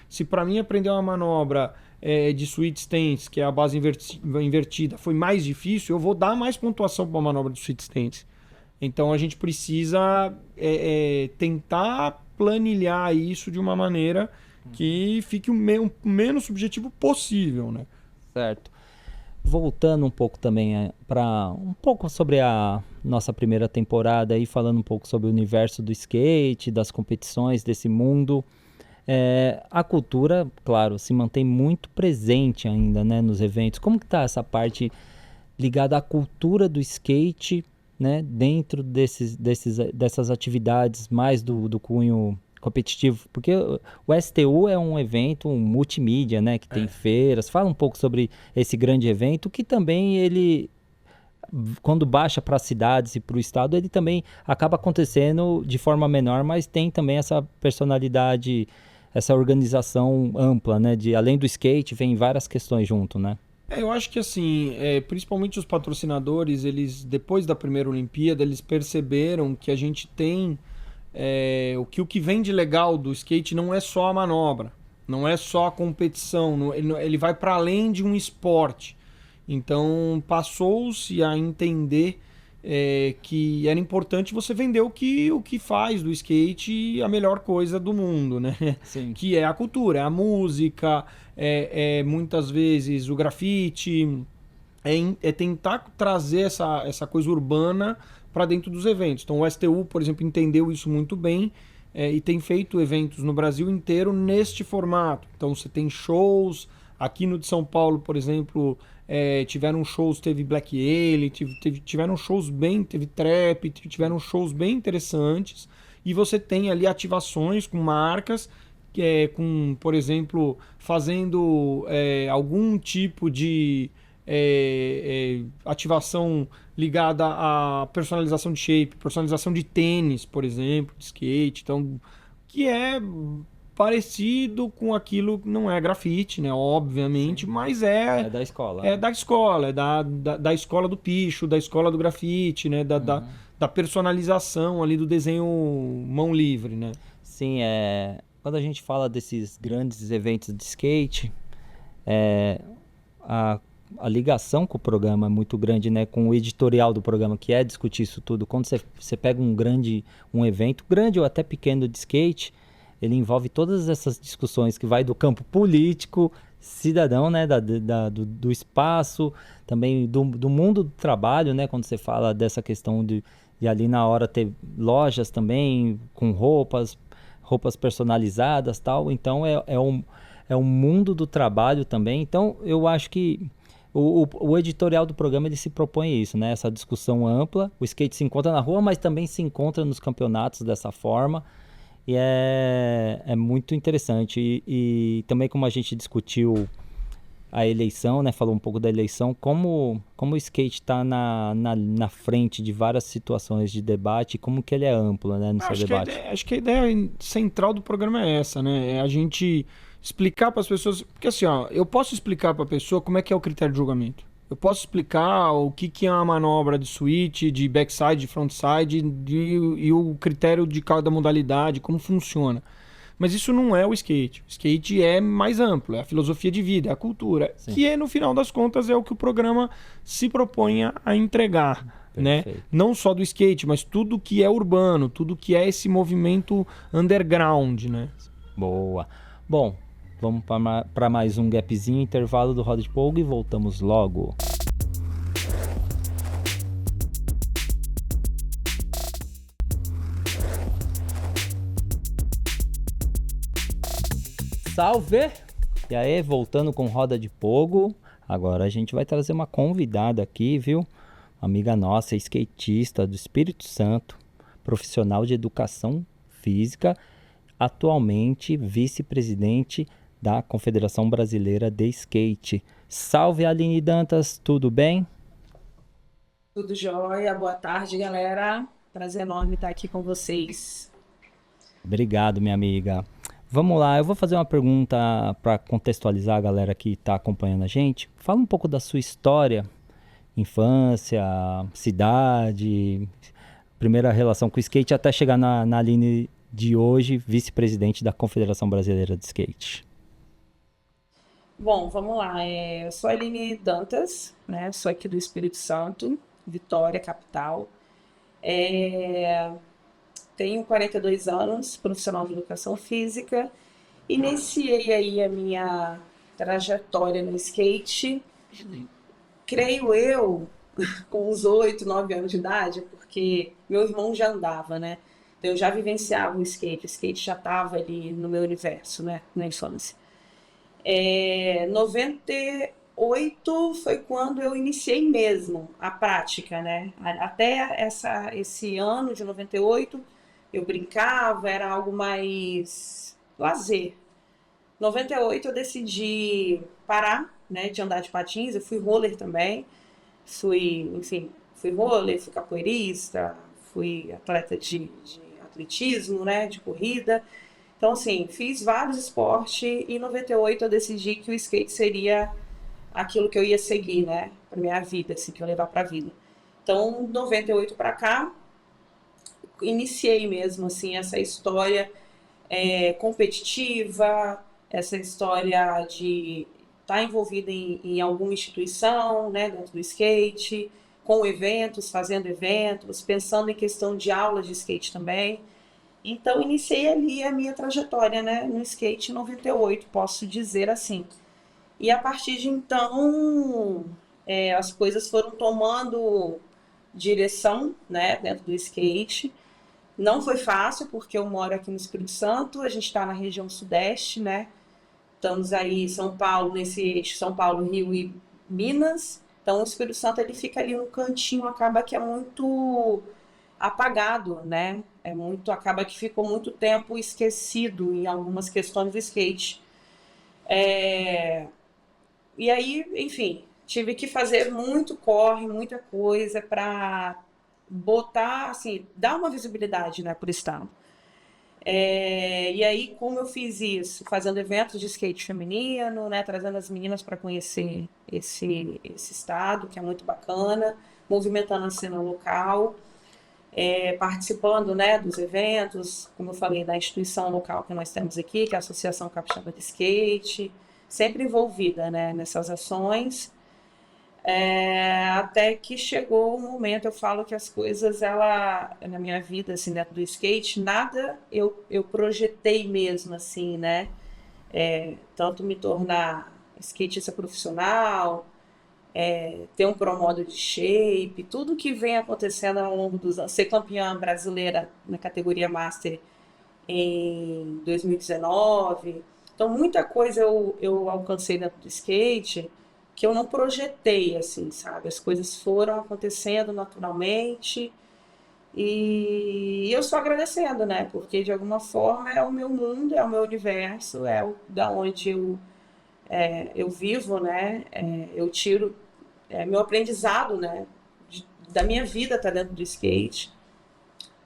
Se para mim aprender uma manobra de switch stance, que é a base invertida, foi mais difícil, eu vou dar mais pontuação para uma manobra de switch stance. Então a gente precisa tentar planilhar isso de uma maneira que fique o menos subjetivo possível, né? Certo. Voltando um pouco também um pouco sobre a nossa primeira temporada e falando um pouco sobre o universo do skate, das competições, desse mundo. A cultura, claro, se mantém muito presente ainda, né, nos eventos. Como que tá essa parte ligada à cultura do skate, né, dentro dessas atividades mais do cunho competitivo? Porque o STU é um evento multimídia, né, que tem feiras. Fala um pouco sobre esse grande evento, que também ele, quando baixa para as cidades e para o estado, ele também acaba acontecendo de forma menor, mas tem também essa personalidade, essa organização ampla, né, além do skate, vem várias questões junto, né? Eu acho que assim, principalmente os patrocinadores, eles, depois da primeira Olimpíada, eles perceberam que a gente tem o que vem de legal do skate não é só a manobra, não é só a competição, ele vai para além de um esporte. Então passou-se a entender que era importante você vender o que faz do skate a melhor coisa do mundo, né? Sim. Que é a cultura, é a música, muitas vezes o grafite, é tentar trazer essa coisa urbana para dentro dos eventos. Então o STU, por exemplo, entendeu isso muito bem e tem feito eventos no Brasil inteiro neste formato. Então você tem shows, aqui no de São Paulo, por exemplo, tiveram shows, teve Black Alien, tiveram shows teve trap, tiveram shows bem interessantes, e você tem ali ativações com marcas, com, por exemplo, fazendo algum tipo de ativação ligada à personalização de shape, personalização de tênis, por exemplo, de skate, então, que é parecido com aquilo que não é grafite, né? Obviamente, Sim. mas É da escola. é da escola, da escola do picho, da escola do grafite, né? Da personalização ali do desenho mão livre, né? Sim, quando a gente fala desses grandes eventos de skate, a, a ligação com o programa é muito grande, né? Com o editorial do programa, que é discutir isso tudo. Quando você pega um evento grande ou até pequeno de skate, ele envolve todas essas discussões que vai do campo político, cidadão, né? Do espaço, também do mundo do trabalho, né? Quando você fala dessa questão de ali na hora ter lojas também com roupas personalizadas, tal. Então é um mundo do trabalho também. Então eu acho que o editorial do programa ele se propõe isso, né? Essa discussão ampla. O skate se encontra na rua, mas também se encontra nos campeonatos dessa forma. E é muito interessante. E também como a gente discutiu a eleição, né? Falou um pouco da eleição, como o skate está na frente de várias situações de debate, como que ele é amplo, né, no seu debate. Acho que a ideia central do programa é essa, né? É a gente explicar para as pessoas, porque assim, ó, eu posso explicar para a pessoa como é que é o critério de julgamento. Eu posso explicar o que é uma manobra de switch, de backside, de frontside e o critério de cada modalidade, como funciona. Mas isso não é o skate. O skate é mais amplo, é a filosofia de vida, é a cultura, Sim. que no final das contas é o que o programa se propõe a entregar. Né? Não só do skate, mas tudo que é urbano, tudo que é esse movimento underground. Né? Boa. Bom, vamos para mais um gapzinho, intervalo do Roda de Polgo e voltamos logo. Salve! E aí, voltando com Roda de Polgo, agora a gente vai trazer uma convidada aqui, viu? Amiga nossa, skatista do Espírito Santo, profissional de educação física, atualmente vice-presidente da Confederação Brasileira de Skate. Salve, Aline Dantas, tudo bem? Tudo jóia, boa tarde, galera. Prazer enorme estar aqui com vocês. Obrigado, minha amiga. Vamos lá, eu vou fazer uma pergunta para contextualizar a galera que está acompanhando a gente. Fala um pouco da sua história, infância, cidade, primeira relação com o skate, até chegar na Aline de hoje, vice-presidente da Confederação Brasileira de Skate. Bom, vamos lá. Eu sou a Aline Dantas, né? Sou aqui do Espírito Santo, Vitória, capital. Tenho 42 anos, profissional de educação física. Iniciei aí a minha trajetória no skate, creio eu, com uns 8, 9 anos de idade, porque meu irmão já andava, né? Então eu já vivenciava o skate já estava ali no meu universo, né? Na infância. 98 foi quando eu iniciei mesmo a prática, né? Até esse ano de 98 eu brincava, era algo mais lazer. 98 eu decidi parar, né, de andar de patins, eu fui roller também, fui roller, fui capoeirista, fui atleta de atletismo, né, de corrida. Então, assim, fiz vários esportes e em 98 eu decidi que o skate seria aquilo que eu ia seguir, né, para minha vida, assim, que eu ia levar para a vida. Então, 98 para cá, iniciei mesmo, assim, essa história competitiva, essa história de estar envolvida em alguma instituição, né, dentro do skate, com eventos, fazendo eventos, pensando em questão de aulas de skate também. Então, iniciei ali a minha trajetória, né, no skate em 98, posso dizer assim. E a partir de então, as coisas foram tomando direção, né, dentro do skate. Não foi fácil, porque eu moro aqui no Espírito Santo, a gente está na região sudeste, né? Estamos aí em São Paulo, nesse eixo São Paulo, Rio e Minas. Então o Espírito Santo ele fica ali no cantinho, acaba que é muito apagado, né? Acaba que ficou muito tempo esquecido em algumas questões do skate. E aí, enfim, tive que fazer muito corre, muita coisa para botar, assim, dar uma visibilidade, né, por estado. E aí, como eu fiz isso? Fazendo eventos de skate feminino, né, trazendo as meninas para conhecer esse estado, que é muito bacana, movimentando a cena local, participando, né, dos eventos, como eu falei, da instituição local que nós temos aqui, que é a Associação Capixaba de Skate, sempre envolvida, né, nessas ações. Até que chegou um momento, eu falo que as coisas, na minha vida, assim, dentro do skate, nada eu projetei mesmo, assim, né? Tanto me tornar skatista profissional, ter um promodo de shape, tudo que vem acontecendo ao longo dos anos, ser campeã brasileira na categoria Master em 2019. Então, muita coisa eu alcancei dentro do skate que eu não projetei, assim, sabe? As coisas foram acontecendo naturalmente e eu só agradecendo, né? Porque, de alguma forma, é o meu mundo, é o meu universo, da onde eu vivo, né? Eu tiro meu aprendizado, né? Da minha vida tá dentro do skate,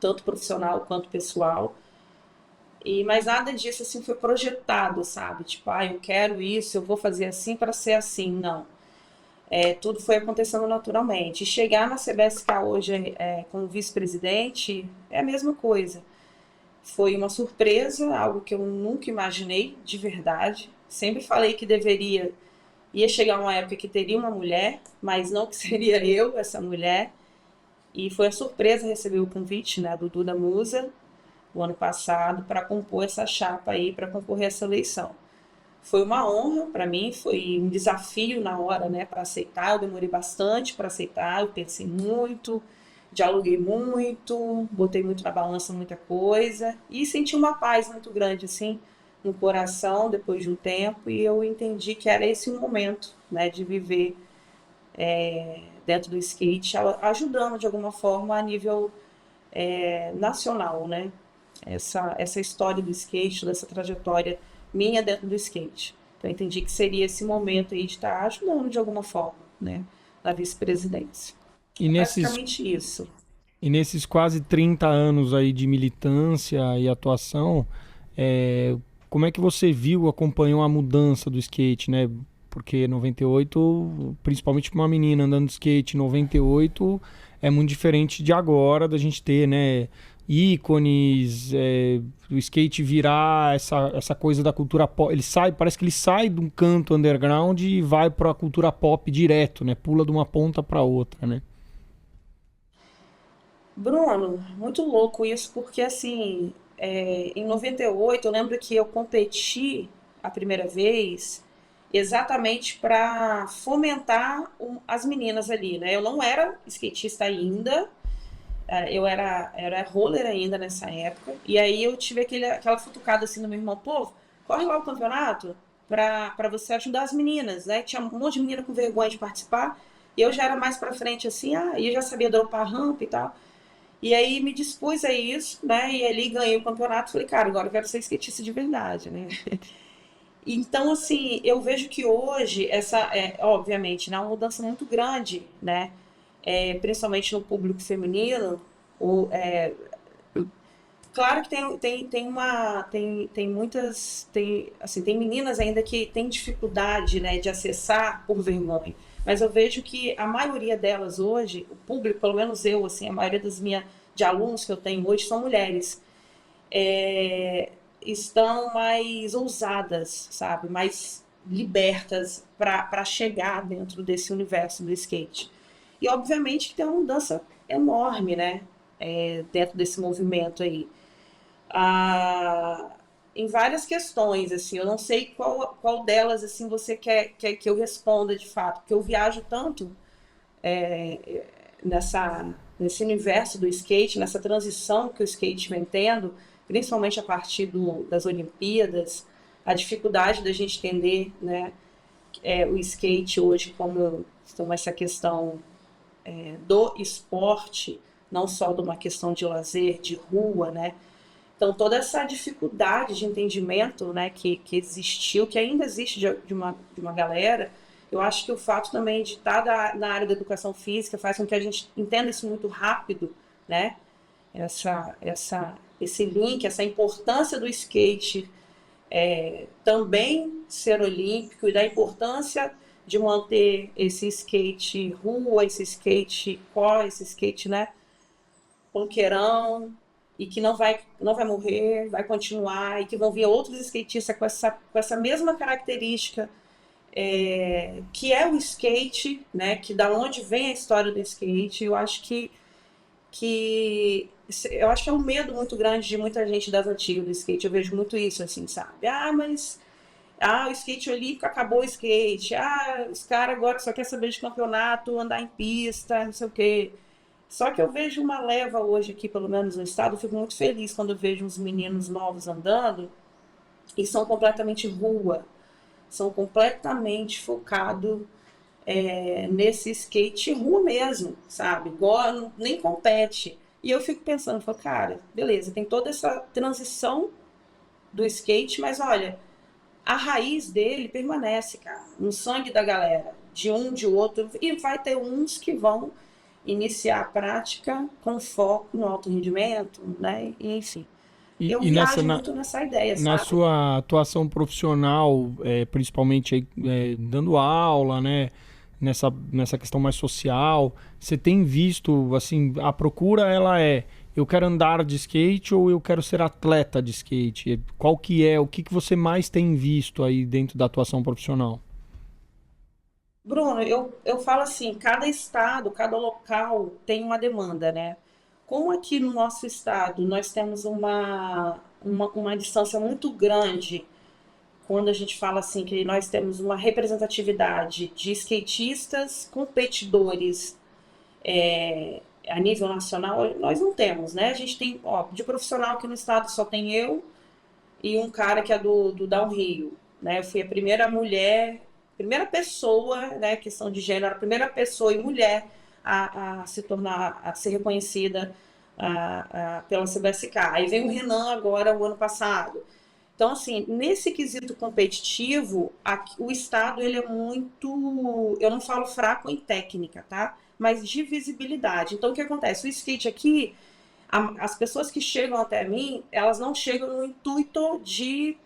tanto profissional quanto pessoal. Mas nada disso assim foi projetado, sabe? Tipo, eu quero isso, eu vou fazer assim para ser assim. Não. Tudo foi acontecendo naturalmente. E chegar na CBSK hoje como vice-presidente é a mesma coisa. Foi uma surpresa, algo que eu nunca imaginei, de verdade. Sempre falei que ia chegar uma época que teria uma mulher, mas não que seria eu, essa mulher. E foi a surpresa receber o convite, né, do Duda Musa, o ano passado, para compor essa chapa aí, para concorrer a essa eleição. Foi uma honra para mim, foi um desafio na hora, né, para aceitar. Eu demorei bastante para aceitar, eu pensei muito, dialoguei muito, botei muito na balança muita coisa e senti uma paz muito grande, assim, no coração depois de um tempo, e eu entendi que era esse o momento, né, de viver dentro do skate, ajudando de alguma forma a nível nacional, né? Essa história do skate, dessa trajetória minha dentro do skate. Então eu entendi que seria esse momento aí de estar ajudando de alguma forma, né? Na vice-presidência. E É nesses, basicamente isso. e nesses quase 30 anos aí de militância e atuação, como é que você viu, acompanhou a mudança do skate, né? Porque 98, principalmente para uma menina andando de skate, 98 é muito diferente de agora, da gente ter, né, ícones, o skate virar essa coisa da cultura pop. Parece que ele sai de um canto underground e vai para a cultura pop direto, né? Pula de uma ponta para outra, né? Bruno, muito louco isso, porque assim, em 98 eu lembro que eu competi a primeira vez exatamente para fomentar as meninas ali, né? Eu não era skatista ainda, eu era roller ainda nessa época, e aí eu tive aquela futucada assim no meu irmão, pô, corre lá o campeonato para você ajudar as meninas, né? Tinha um monte de menina com vergonha de participar, e eu já era mais para frente assim, e eu já sabia dropar rampa e tal. E aí me dispus a isso, né? E ali ganhei o campeonato. Falei, cara, agora eu quero ser skatista de verdade, né? Então, assim, eu vejo que hoje, obviamente, né, uma mudança muito grande, né? Principalmente no público feminino. Claro que tem muitas, assim, tem meninas ainda que têm dificuldade, né, de acessar por vergonha. Mas eu vejo que a maioria delas hoje, o público, pelo menos eu, assim, a maioria de alunos que eu tenho hoje são mulheres. Estão mais ousadas, sabe? Mais libertas para chegar dentro desse universo do skate. E obviamente que tem uma mudança enorme, né? Dentro desse movimento aí. em várias questões, assim, eu não sei qual delas, assim, você quer que eu responda de fato, porque eu viajo tanto nesse universo do skate, nessa transição que o skate vem tendo, principalmente a partir das Olimpíadas, a dificuldade da gente entender, né, o skate hoje como essa questão do esporte, não só de uma questão de lazer, de rua, né? Então, toda essa dificuldade de entendimento, né, que existiu, que ainda existe de uma galera, eu acho que o fato também de estar na área da educação física faz com que a gente entenda isso muito rápido, né? Esse link, essa importância do skate também ser olímpico e da importância de manter esse skate rua, esse skate core, esse skate, né, punkeirão, e que não vai morrer, vai continuar, e que vão vir outros skatistas com essa mesma característica, que é o skate, né, que da onde vem a história do skate. Eu acho que é um medo muito grande de muita gente das antigas do skate. Eu vejo muito isso, assim, sabe? Mas o skate olímpico acabou o skate. Os caras agora só querem saber de campeonato, andar em pista, não sei o quê. Só que eu vejo uma leva hoje aqui, pelo menos no estado, eu fico muito feliz quando eu vejo uns meninos novos andando e são completamente rua, são completamente focados nesse skate rua mesmo, sabe? Igual, nem compete. E eu fico pensando, cara, beleza, tem toda essa transição do skate, mas olha, a raiz dele permanece, cara, no sangue da galera, de um, de outro, e vai ter uns que vão iniciar a prática com foco no alto rendimento, né? E, enfim, eu E viajo muito nessa ideia, na sabe? sua atuação profissional, principalmente aí, dando aula, né? Nessa questão mais social, você tem visto, assim, a procura ela eu quero andar de skate ou eu quero ser atleta de skate? Qual que o que você mais tem visto aí dentro da atuação profissional? Bruno, eu falo assim, cada estado, cada local tem uma demanda, né? Como aqui no nosso estado nós temos uma distância muito grande quando a gente fala assim que nós temos uma representatividade de skatistas competidores a nível nacional, nós não temos, né? A gente tem, de profissional aqui no estado só tem eu e um cara que é do Downhill, né? Eu fui a primeira mulher, primeira pessoa, né, questão de gênero, a primeira pessoa e mulher a ser reconhecida pela CBSK. Aí vem o Renan agora, o ano passado. Então, assim, nesse quesito competitivo, o Estado, ele é muito, eu não falo fraco em técnica, tá? Mas de visibilidade. Então, o que acontece? O skate aqui, as pessoas que chegam até mim, elas não chegam no intuito de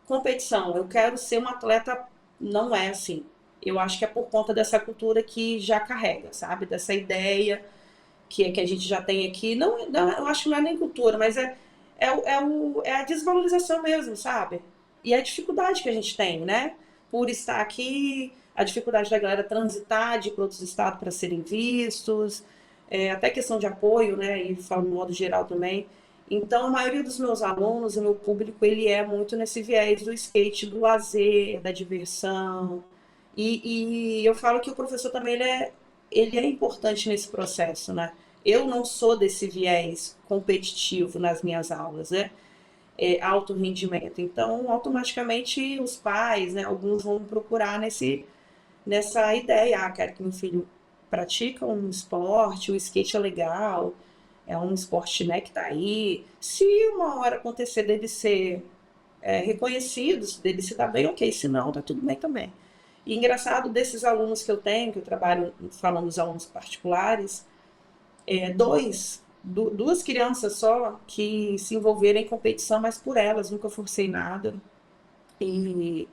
competição. Eu quero ser uma atleta, não é assim. Eu acho que é por conta dessa cultura que já carrega, sabe? Dessa ideia que a gente já tem aqui. Não, eu acho que não é nem cultura, mas é a desvalorização mesmo, sabe? E a dificuldade que a gente tem, né? Por estar aqui, a dificuldade da galera transitar de ir para outros estados para serem vistos, até questão de apoio, né? E falo no modo geral também. Então, a maioria dos meus alunos, o meu público, ele é muito nesse viés do skate, do lazer, da diversão. E eu falo que o professor também ele é importante nesse processo, né? Eu não sou desse viés competitivo nas minhas aulas, né? Alto rendimento. Então, automaticamente, os pais, né, alguns vão procurar nessa ideia. Quero que meu filho pratique um esporte, o skate é legal, é um esporte, né, que está aí. Se uma hora acontecer dele ser reconhecido, dele se dar bem, ok. Se não, tá tudo bem também. E engraçado desses alunos que eu tenho, que eu trabalho falando dos alunos particulares, duas crianças só que se envolveram em competição, mas por elas, nunca forcei nada. E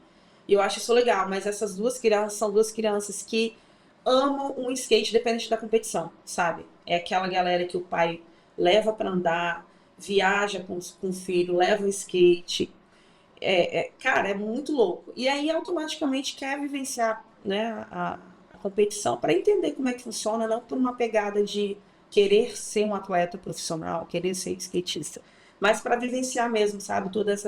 eu acho isso legal, mas essas duas crianças são duas crianças que amam um skate independente da competição, sabe? É aquela galera que o pai leva para andar, viaja com o filho, leva o skate. Cara, é muito louco. E aí automaticamente quer vivenciar, né, a competição para entender como é que funciona, não por uma pegada de querer ser um atleta profissional, querer ser skatista, mas para vivenciar mesmo, sabe, todas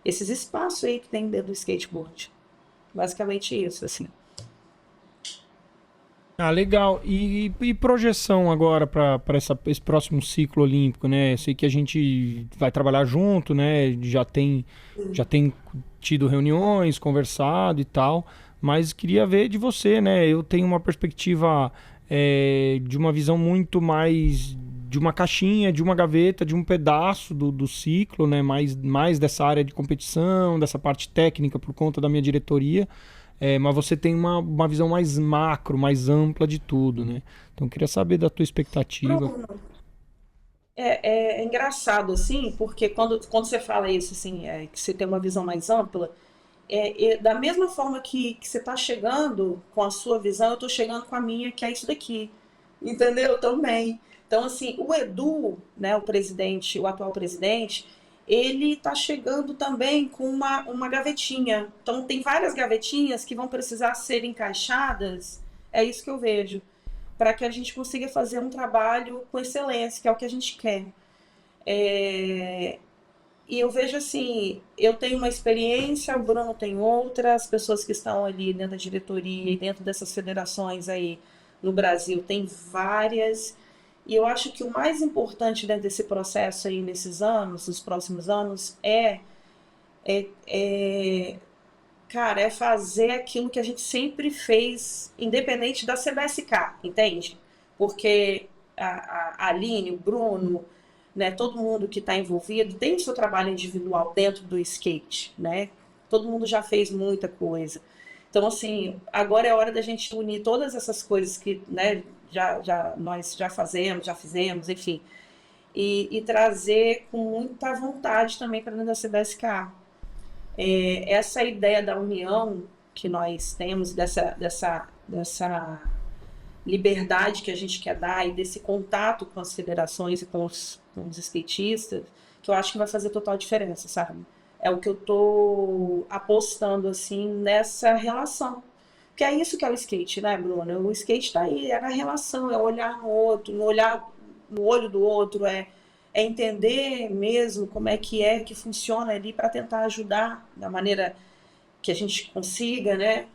esses espaços aí que tem dentro do skateboard. Basicamente isso, assim. Ah, legal. E projeção agora para esse próximo ciclo olímpico, né? Eu sei que a gente vai trabalhar junto, né? Já tem tido reuniões, conversado e tal, mas queria ver de você, né? Eu tenho uma perspectiva de uma visão muito mais de uma caixinha, de uma gaveta, de um pedaço do ciclo, né? Mais dessa área de competição, dessa parte técnica por conta da minha diretoria. Mas você tem uma visão mais macro, mais ampla de tudo, né? Então, eu queria saber da tua expectativa. Bruno, é engraçado, assim, porque quando você fala isso, assim, que você tem uma visão mais ampla, da mesma forma que você está chegando com a sua visão, eu estou chegando com a minha, que é isso daqui. Entendeu? Também. Então, assim, o Edu, né, o presidente, o atual presidente, ele está chegando também com uma gavetinha. Então, tem várias gavetinhas que vão precisar ser encaixadas, é isso que eu vejo, para que a gente consiga fazer um trabalho com excelência, que é o que a gente quer. É, E eu vejo assim, eu tenho uma experiência, o Bruno tem outra, as pessoas que estão ali dentro da diretoria e dentro dessas federações aí no Brasil tem várias. E eu acho que o mais importante dentro desse processo aí nesses anos, nos próximos anos, é, cara, é fazer aquilo que a gente sempre fez, independente da CBSK, entende? Porque a Aline, o Bruno, né, todo mundo que está envolvido tem o seu trabalho individual dentro do skate, né? Todo mundo já fez muita coisa. Então, assim, agora é hora da gente unir todas essas coisas que, né, nós já fizemos, enfim, e trazer com muita vontade também para dentro da CBSK. Essa ideia da união que nós temos, dessa liberdade que a gente quer dar e desse contato com as federações e com os skatistas, que eu acho que vai fazer total diferença, sabe? É o que eu tô apostando, assim, nessa relação. Porque é isso que é o skate, né, Bruno? O skate tá aí, é na relação, é olhar no outro, no olhar no olho do outro, é entender mesmo como é que funciona ali para tentar ajudar da maneira que a gente consiga, né?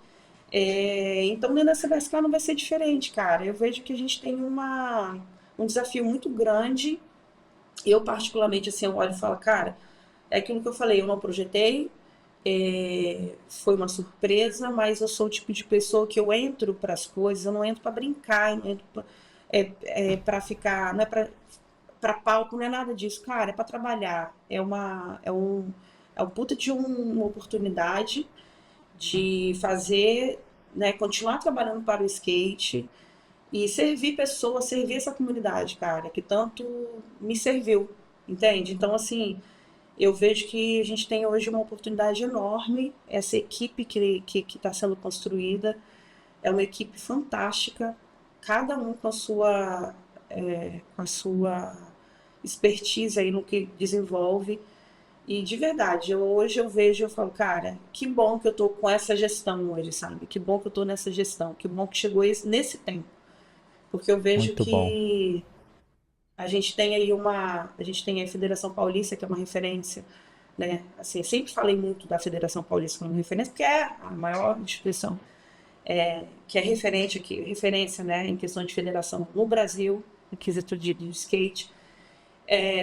Então, dentro da CBSK não vai ser diferente, cara. Eu vejo que a gente tem um desafio muito grande. Eu, particularmente, assim, eu olho e falo, cara, é aquilo que eu falei, eu não projetei, foi uma surpresa, mas eu sou o tipo de pessoa que eu entro para as coisas, eu não entro para brincar, eu não entro para ficar, não é para palco, não é nada disso, cara, é para trabalhar. É um puta de uma oportunidade de fazer, né, continuar trabalhando para o skate e servir pessoas, servir essa comunidade, cara, que tanto me serviu, entende? Então, assim, eu vejo que a gente tem hoje uma oportunidade enorme, essa equipe que está sendo construída é uma equipe fantástica, cada um com a sua expertise aí no que desenvolve, e de verdade, hoje eu vejo, eu falo, cara, que bom que eu tô com essa gestão hoje, sabe? Que bom que eu tô nessa gestão, que bom que chegou nesse tempo. Porque eu vejo Muito bom. que a gente tem a Federação Paulista, que é uma referência, né? Assim, eu sempre falei muito da Federação Paulista como referência, porque é a maior instituição que é referência, né, em questão de federação no Brasil, em quesito de skate.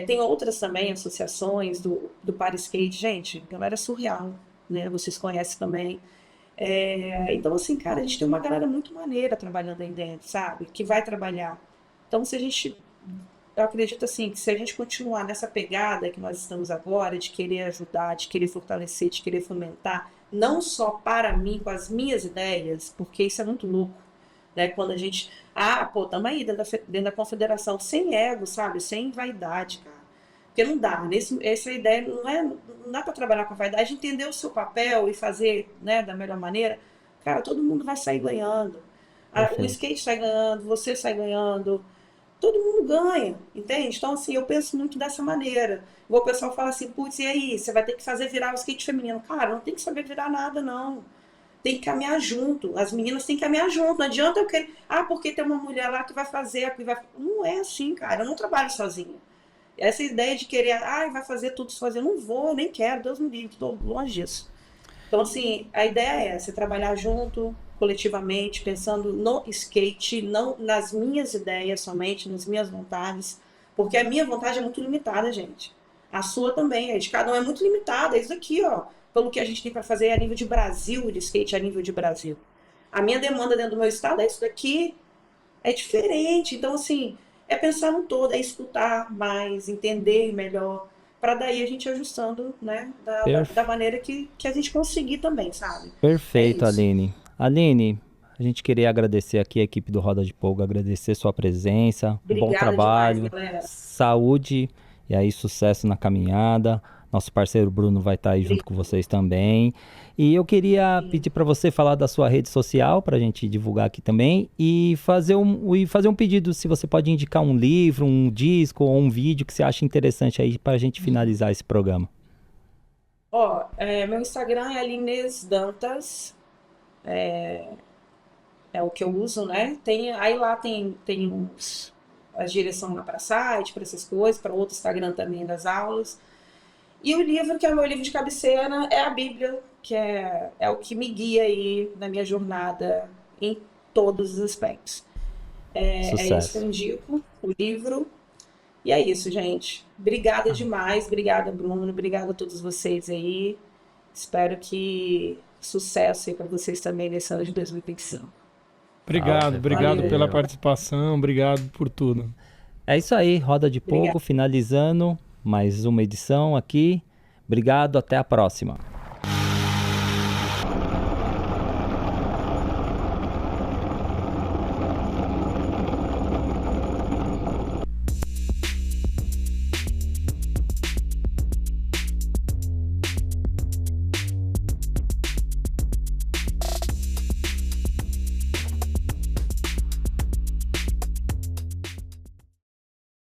Tem outras também, associações do para skate. Gente, a galera é surreal, né? Vocês conhecem também. Então, assim, cara, a gente tem uma galera muito maneira trabalhando aí dentro, sabe? Que vai trabalhar. Então, eu acredito assim, que se a gente continuar nessa pegada que nós estamos agora, de querer ajudar, de querer fortalecer, de querer fomentar, não só para mim, com as minhas ideias, porque isso é muito louco, né? Quando a gente, pô, tamo aí dentro da confederação, sem ego, sabe? Sem vaidade, cara. Porque não dá, essa ideia não dá para trabalhar com vaidade, entender o seu papel e fazer, né, da melhor maneira. Cara, todo mundo vai sair ganhando. O Perfeito. skate sai ganhando, você sai ganhando, todo mundo ganha, entende? Então, assim, eu penso muito dessa maneira. O pessoal fala assim, putz, e aí? Você vai ter que fazer virar o skate feminino. Cara, não tem que saber virar nada, não. Tem que caminhar junto. As meninas têm que caminhar junto. Não adianta porque tem uma mulher lá que vai fazer, que vai. Não é assim, cara. Eu não trabalho sozinha. Essa ideia de querer, vai fazer tudo sozinho, eu não vou, nem quero, Deus me livre, estou longe disso. Então, assim, a ideia é você trabalhar junto, coletivamente, pensando no skate, não nas minhas ideias somente, nas minhas vontades, porque a minha vontade é muito limitada, gente. A sua também, a de cada um é muito limitada. É isso aqui, ó, pelo que a gente tem para fazer a nível de Brasil, de skate a nível de Brasil. A minha demanda dentro do meu estado é isso daqui, é diferente. Então, assim, é pensar no todo, é escutar mais, entender melhor, para daí a gente ajustando, né, da maneira que a gente conseguir também, sabe? Perfeito, É isso. Aline. Aline, a gente queria agradecer aqui a equipe do Roda de Polga, agradecer sua presença, bom Obrigada demais, trabalho, galera. saúde e aí sucesso na caminhada. Nosso parceiro Bruno vai estar aí junto com vocês também. E eu queria pedir para você falar da sua rede social para a gente divulgar aqui também e fazer um pedido, se você pode indicar um livro, um disco ou um vídeo que você acha interessante aí para a gente finalizar esse programa. Ó, meu Instagram é Alinês Dantas, é o que eu uso, né? Aí lá tem a direção lá para site, para essas coisas, para outro Instagram também das aulas. E o livro, que é o meu livro de cabeceira, é a Bíblia, que é o que me guia aí na minha jornada em todos os aspectos. É isso que eu Sucesso. indico, o livro. E é isso, gente. Obrigada demais, obrigada, Bruno, obrigada a todos vocês aí. Espero que sucesso aí para vocês também nesse ano de 2025. Obrigado Valeu. pela participação, obrigado por tudo. É isso aí, Roda de Polgo, Obrigada. finalizando mais uma edição aqui. Obrigado, até a próxima.